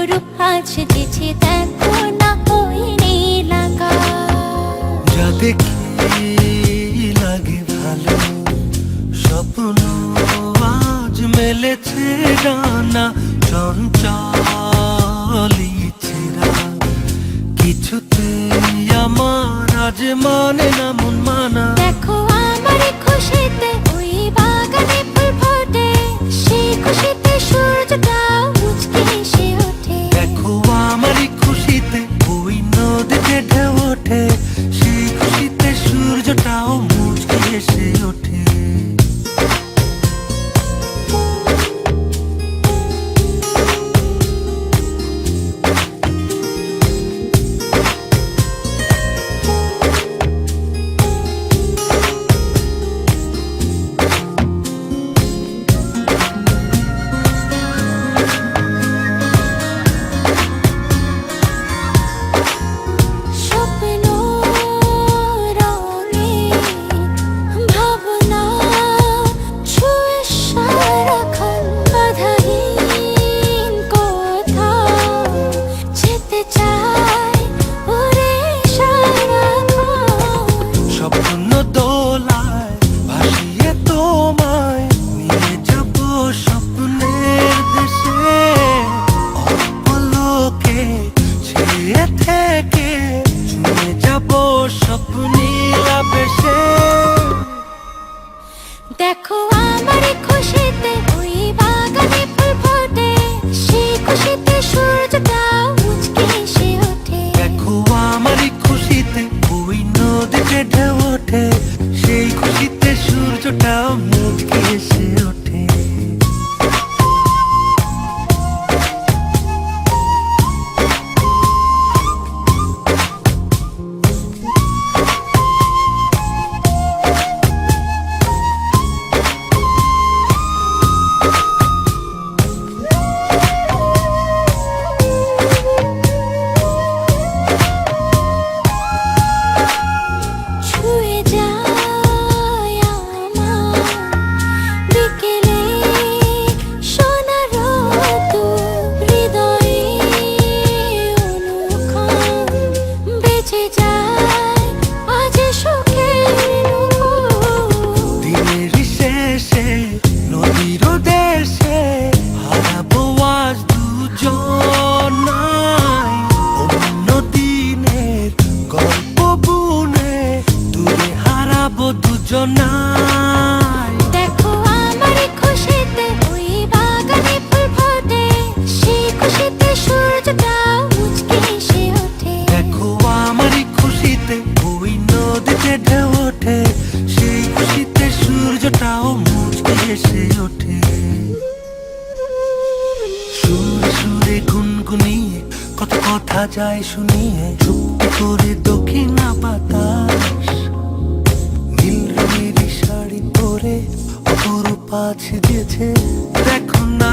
অপরূপ আজ যেছে দেখো না ওই নীল আকাশ। যা দেখি লাগে ভালো, স্বপ্ন আজ মেলেছে ডানা, চঞ্চল ইচ্ছেরা কিছুতেই আমার আজ মানে না মন মানা। দেখো আমার খুশিতে ওই বাগানে ফুল ফোটে, সেই খুশিতে সূর্যটা মুচকে এসে ওঠে। দেখো আমারই খুশিতে ওই নদীতে ঢেউ ওঠে, সেই খুশিতে সূর্যটাও মুচকে এসে ওঠে। দেখো আমার খুশিতে ওই বাগানে ফুল ফোটে, সেই খুশিতে সূর্যটা মুচকে এসে ওঠে। দেখো আমারই খুশিতে ওই নদীতে ঢেউ ওঠে, সেই খুশিতে সূর্যটাও মুচকে এসে ওঠে। দেখো আমার খুশিতে ওই বাগানে ফুল ফোটে, সেই খুশিতে সূর্যটা মুচকে এসে ওঠে। দেখো আমারই খুশিতে ওই নদীতে ঢেউ ওঠে, সেই খুশিতে সূর্যটাও মুচকে এসে ওঠে। সুরে সুরে গুনগুনিয়ে কত কথা যায় শুনিয়ে, চুপটি করে দক্ষিণা বাতাস নীল রঙের শাড়ি পরে অপরূপ আজ যেছে দেখো না।